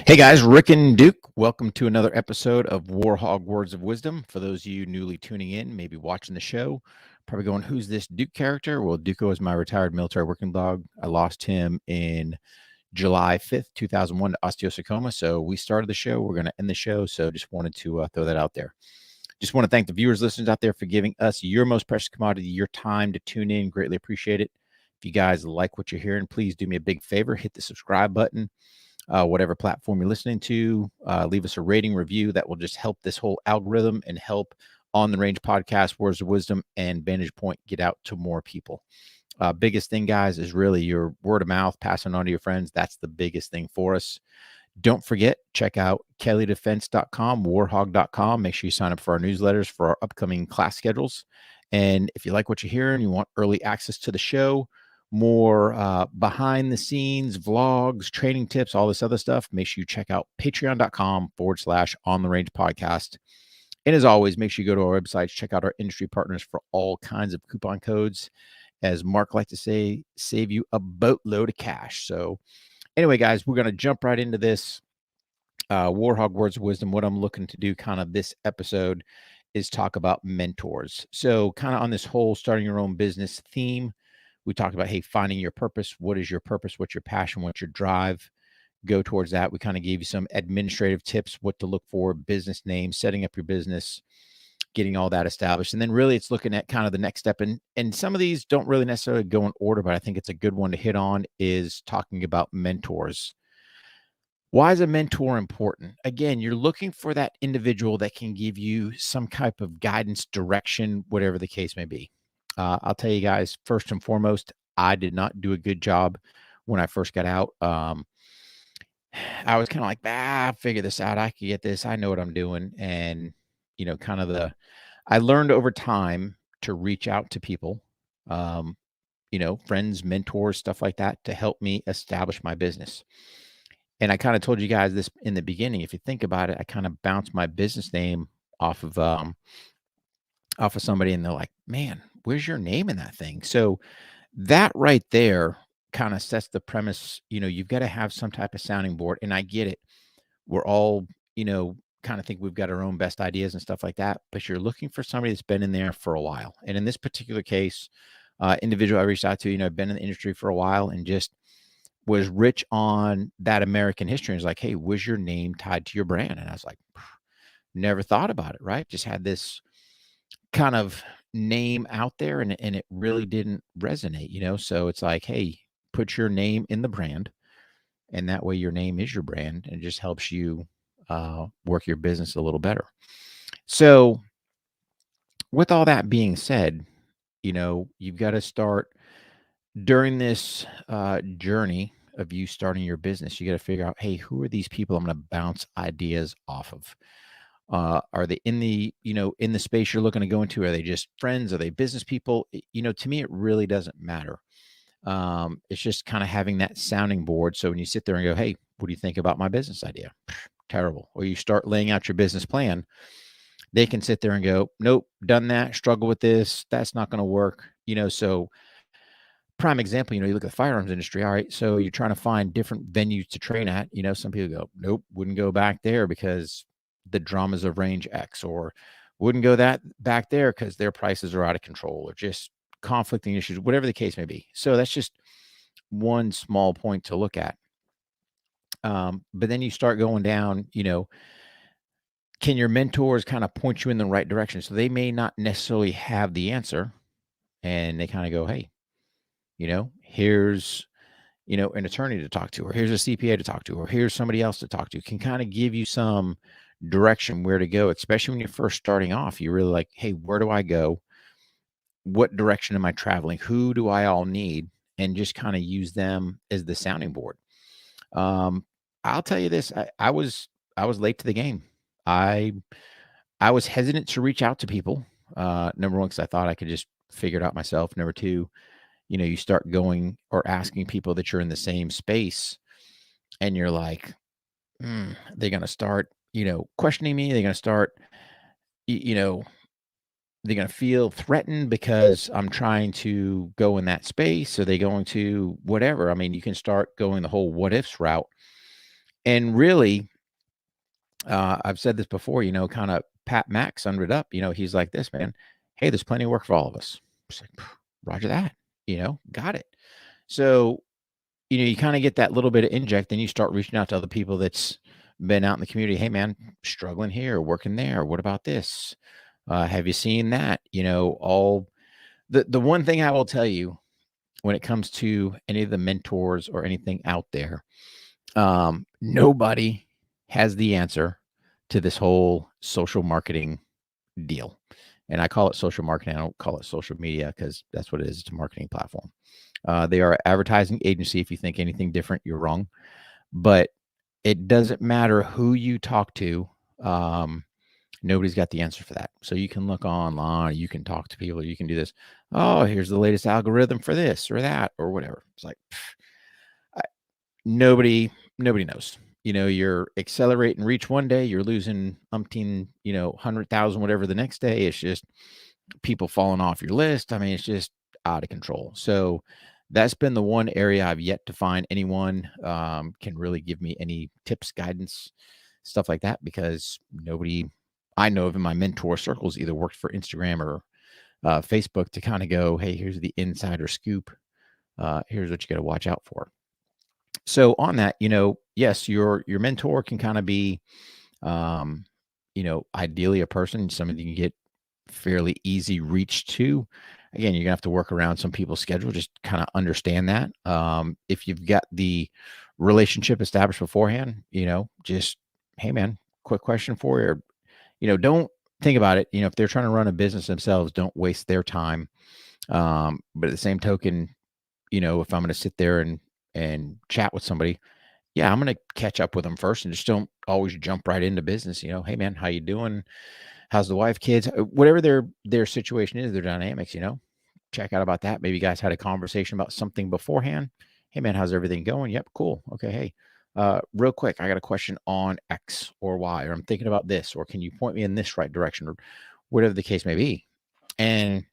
Hey guys, Rick and Duke, welcome to another episode of War HOGG Words of Wisdom. For those of you newly tuning in, maybe watching the show, probably going, who's this Duke character? Well, Duke is my retired military working dog. I lost him in July 5th, 2001 to osteosarcoma. So we started the show. We're going to end the show. So just wanted to throw that out there. Just want to thank the viewers, listeners out there for giving us your most precious commodity, your time to tune in. Greatly appreciate it. If you guys like what you're hearing, please do me a big favor. Hit the subscribe button. Whatever platform you're listening to, leave us a rating review. That will just help this whole algorithm and help On the Range podcast, Words of Wisdom, and Vantage Point get out to more people. Biggest thing, guys, is really your word of mouth, passing on to your friends. That's the biggest thing for us. Don't forget, check out kellydefense.com, warhog.com. Make sure you sign up for our newsletters for our upcoming class schedules. And if you like what you hear and you want early access to the show, more behind the scenes vlogs, training tips, all this other stuff, make sure you check out patreon.com/on the range podcast. And as always, make sure you go to our websites, check out our industry partners for all kinds of coupon codes. As Mark likes to say, save you a boatload of cash. So anyway, guys, we're going to jump right into this War HOGG Words of Wisdom. What I'm looking to do kind of this episode is talk about mentors. So kind of on this whole starting your own business theme, we talked about, hey, finding your purpose. What is your purpose? What's your passion? What's your drive? Go towards that. We kind of gave you some administrative tips, what to look for, business names, setting up your business, getting all that established. And then really it's looking at kind of the next step. And some of these don't really necessarily go in order, but I think it's a good one to hit on is talking about mentors. Why is a mentor important? Again, you're looking for that individual that can give you some type of guidance, direction, whatever the case may be. I'll tell you guys, first and foremost, I did not do a good job when I first got out. I was kind of like, I'll figure this out. I can get this. I know what I'm doing. And, kind of I learned over time to reach out to people, friends, mentors, stuff like that to help me establish my business. And I kind of told you guys this in the beginning. If you think about it, I kind of bounced my business name off of somebody, and they're like, "Man, where's your name in that thing?" So that right there kind of sets the premise. You've got to have some type of sounding board, and I get it. We're all, kind of think we've got our own best ideas and stuff like that, but you're looking for somebody that's been in there for a while. And in this particular case, individual I reached out to, I've been in the industry for a while and just was rich on that American history. And was like, hey, was your name tied to your brand? And I was like, never thought about it, right? Just had this kind of name out there and it really didn't resonate. So it's like, hey, put your name in the brand, and that way your name is your brand, and it just helps you work your business a little better. So with all that being said, you've got to start during this journey of you starting your business. You got to figure out, hey, who are these people I'm going to bounce ideas off of? Are they in the space you're looking to go into? Are they just friends? Are they business people? To me, it really doesn't matter. It's just kind of having that sounding board. So when you sit there and go, hey, what do you think about my business idea? Terrible. Or you start laying out your business plan, they can sit there and go, nope, done that, struggle with this. That's not going to work. So prime example, you look at the firearms industry. All right. So you're trying to find different venues to train at, some people go, nope, wouldn't go back there because the dramas of range X, or wouldn't go that back there because their prices are out of control, or just conflicting issues, whatever the case may be. So that's just one small point to look at. But then you start going down, can your mentors kind of point you in the right direction? So they may not necessarily have the answer, and they kind of go, hey, here's, an attorney to talk to, or here's a CPA to talk to, or here's somebody else to talk to, can kind of give you some direction where to go, especially when you're first starting off. You're really like, hey, where do I go? What direction am I traveling? Who do I all need? And just kind of use them as the sounding board. I'll tell you this, I was late to the game. I was hesitant to reach out to people. Number one, because I thought I could just figure it out myself. Number two, you start going or asking people that you're in the same space, and you're like, they're going to start, questioning me. They're going to start, they're going to feel threatened because I'm trying to go in that space. Are they going to whatever? I mean, you can start going the whole what ifs route. And really, I've said this before, kind of Pat Mack summed it up. He's like this, man. Hey, there's plenty of work for all of us. It's like, Roger that. Got it. So, you kind of get that little bit of inject, then you start reaching out to other people that's been out in the community. Hey, man, struggling here, working there. What about this? Have you seen that? All the one thing I will tell you when it comes to any of the mentors or anything out there, nobody has the answer to this whole social marketing deal. And I call it social marketing. I don't call it social media because that's what it is. It's a marketing platform. They are an advertising agency. If you think anything different, you're wrong. But it doesn't matter who you talk to. Nobody's got the answer for that. So you can look online, you can talk to people, you can do this. Oh, here's the latest algorithm for this or that or whatever. It's like nobody knows. You're accelerating reach one day, you're losing umpteen, 100,000, whatever the next day. It's just people falling off your list. I mean, it's just out of control. So that's been the one area I've yet to find anyone can really give me any tips, guidance, stuff like that, because nobody I know of in my mentor circles either worked for Instagram or Facebook to kind of go, hey, here's the insider scoop. Here's what you got to watch out for. So on that, yes, your mentor can kind of be, ideally a person, somebody you can get fairly easy reach to. Again, you're gonna have to work around some people's schedule, just kind of understand that. If you've got the relationship established beforehand, just, hey man, quick question for you. Or, don't think about it. If they're trying to run a business themselves, don't waste their time. But at the same token, if I'm going to sit there and chat with somebody, yeah, I'm going to catch up with them first and just don't always jump right into business. Hey man, how you doing? How's the wife, kids, whatever their situation is, their dynamics, check out about that. Maybe you guys had a conversation about something beforehand. Hey man, how's everything going? Yep, cool. Okay, hey, real quick, I got a question on X or Y, or I'm thinking about this, or can you point me in this right direction, or whatever the case may be. And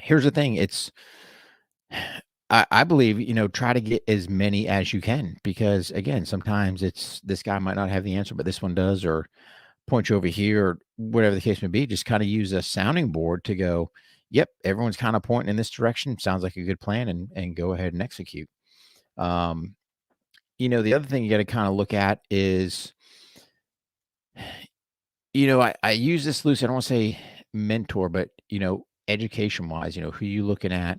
here's the thing, it's I believe, try to get as many as you can, because again, sometimes it's this guy might not have the answer, but this one does, or point you over here, or whatever the case may be. Just kind of use a sounding board to go, yep, everyone's kind of pointing in this direction. Sounds like a good plan, and go ahead and execute. Um, the other thing you got to kind of look at is, I use this loose. I don't want to say mentor, but education wise, who you looking at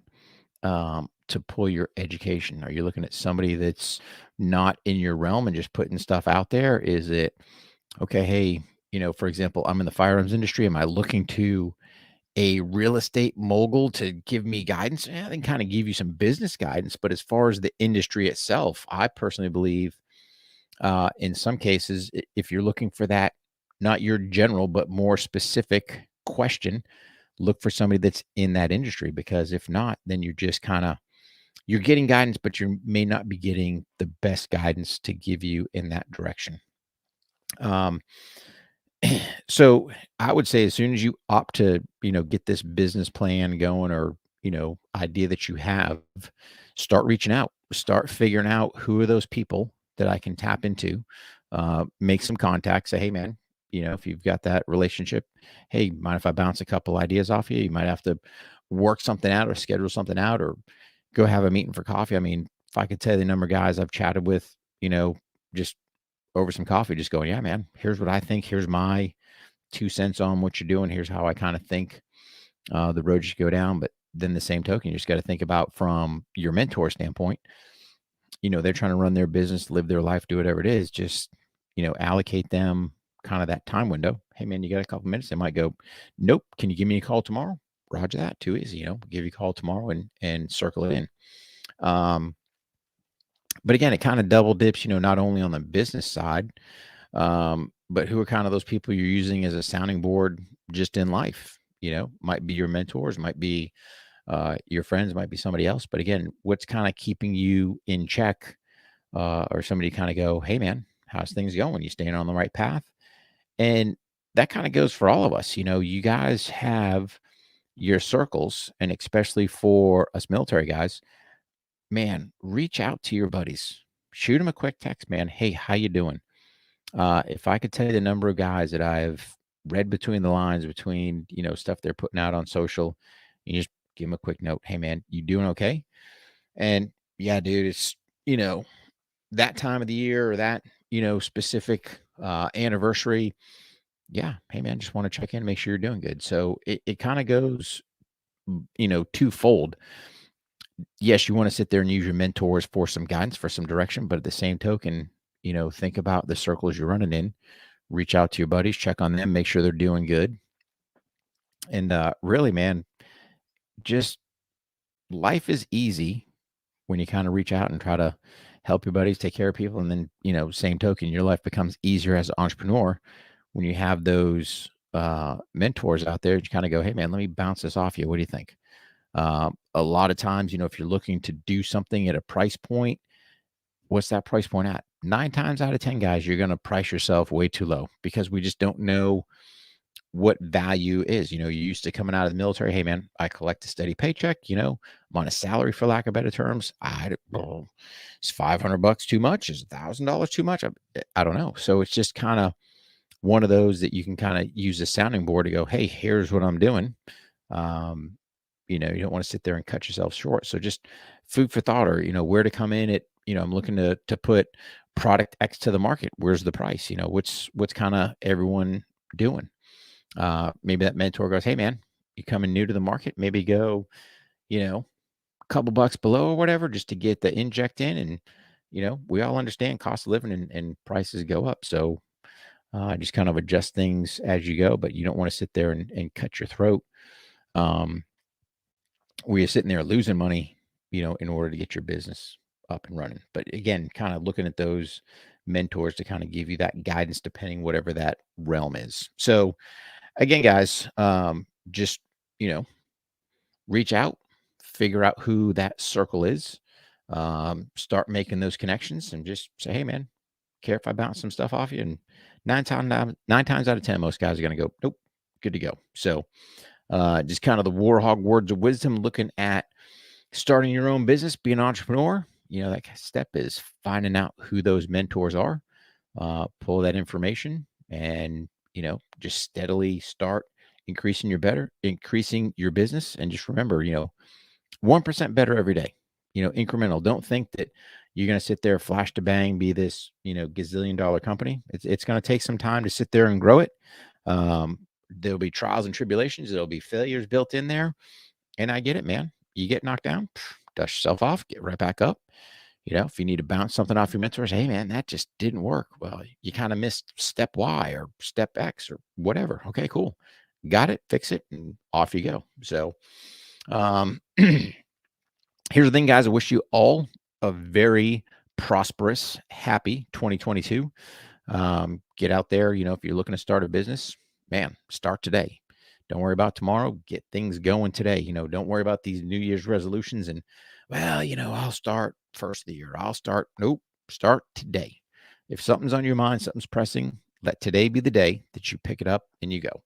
to pull your education? Are you looking at somebody that's not in your realm and just putting stuff out there? Is it, okay, hey, for example, I'm in the firearms industry. Am I looking to a real estate mogul to give me guidance? Yeah, they can kind of give you some business guidance. But as far as the industry itself, I personally believe in some cases, if you're looking for that, not your general, but more specific question, look for somebody that's in that industry, because if not, then you're just kind of, you're getting guidance, but you may not be getting the best guidance to give you in that direction. Um, so I would say as soon as you opt to, get this business plan going, or, idea that you have, start reaching out, start figuring out who are those people that I can tap into, make some contacts, say, hey man, if you've got that relationship, hey, mind if I bounce a couple ideas off you? You might have to work something out or schedule something out, or go have a meeting for coffee. I mean, if I could tell you the number of guys I've chatted with, just over some coffee, just going, yeah, man, here's what I think. Here's my 2 cents on what you're doing. Here's how I kind of think the road you should go down. But then the same token, you just got to think about from your mentor standpoint, they're trying to run their business, live their life, do whatever it is. Just, allocate them kind of that time window. Hey man, you got a couple minutes? They might go, nope. Can you give me a call tomorrow? Roger that. Too easy. Give you a call tomorrow and circle it in. But again, it kind of double dips, not only on the business side, but who are kind of those people you're using as a sounding board just in life. Might be your mentors, might be your friends, might be somebody else. But again, what's kind of keeping you in check, or somebody kind of go, hey man, how's things going? You staying on the right path? And that kind of goes for all of us. You guys have your circles, and especially for us military guys, man, reach out to your buddies. shoot them a quick text, man. Hey, how you doing? If I could tell you the number of guys that I've read between the lines, between, stuff they're putting out on social, you just give them a quick note. Hey, man, you doing okay? And yeah, dude, it's, that time of the year or that, specific anniversary. Yeah. Hey, man, just want to check in, make sure you're doing good. So it kind of goes, twofold. Yes, you want to sit there and use your mentors for some guidance, for some direction, but at the same token, think about the circles you're running in, reach out to your buddies, check on them, make sure they're doing good. And really, man, just life is easy when you kind of reach out and try to help your buddies, take care of people. And then, same token, your life becomes easier as an entrepreneur when you have those mentors out there. You kind of go, hey, man, let me bounce this off you. What do you think? A lot of times, if you're looking to do something at a price point, what's that price point at? 9 times out of 10, guys, you're going to price yourself way too low because we just don't know what value is. You're used to coming out of the military. Hey, man, I collect a steady paycheck. I'm on a salary, for lack of better terms. Is $500 too much? Is $1,000 too much? I don't know. So it's just kind of one of those that you can kind of use a sounding board to go, hey, here's what I'm doing. You don't want to sit there and cut yourself short. So just food for thought, or, where to come in at, I'm looking to put product X to the market. Where's the price? What's kind of everyone doing? Maybe that mentor goes, hey, man, you coming new to the market? Maybe go, a couple bucks below or whatever, just to get the inject in. And, we all understand cost of living and prices go up. So just kind of adjust things as you go, but you don't want to sit there and cut your throat. Where you're sitting there losing money, in order to get your business up and running. But again, kind of looking at those mentors to kind of give you that guidance, depending whatever that realm is. So again, guys, just, reach out, figure out who that circle is, start making those connections and just say, hey, man, care if I bounce some stuff off you? And nine times out of 10, most guys are going to go, nope, good to go. So just kind of the War HOGG words of wisdom, looking at starting your own business, being an entrepreneur. That step is finding out who those mentors are, pull that information, and, just steadily start increasing your business. And just remember, 1% better every day, incremental. Don't think that you're going to sit there, flash to bang, be this, gazillion-dollar company. It's going to take some time to sit there and grow it. There'll be trials and tribulations. There'll be failures built in there. And I get it, man. You get knocked down, dust yourself off, get right back up. If you need to bounce something off your mentors, hey, man, that just didn't work. Well, you kind of missed step Y or step X or whatever. Okay, cool. Got it, fix it, and off you go. So here's the thing, guys. I wish you all a very prosperous, happy 2022. Get out there. If you're looking to start a business, man, start today. Don't worry about tomorrow. Get things going today. Don't worry about these New Year's resolutions and, well, I'll start first of the year. Nope. Start today. If something's on your mind, something's pressing, let today be the day that you pick it up and you go.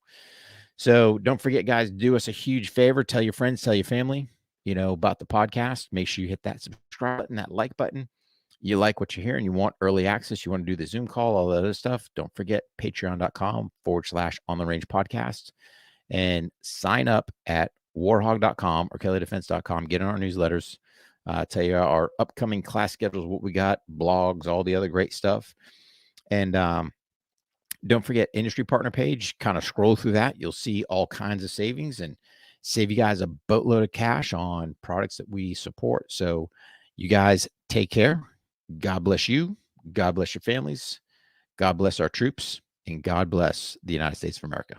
So don't forget, guys, do us a huge favor. Tell your friends, tell your family, about the podcast. Make sure you hit that subscribe button, that like button. You like what you hear and you want early access. You want to do the Zoom call, all that other stuff. Don't forget patreon.com/on-the-range podcast. And sign up at warhog.com or kellydefense.com. Get in our newsletters. Tell you our upcoming class schedules, what we got, blogs, all the other great stuff. And don't forget industry partner page. Kind of scroll through that. You'll see all kinds of savings and save you guys a boatload of cash on products that we support. So you guys take care. God bless you. God bless your families. God bless our troops. And God bless the United States of America.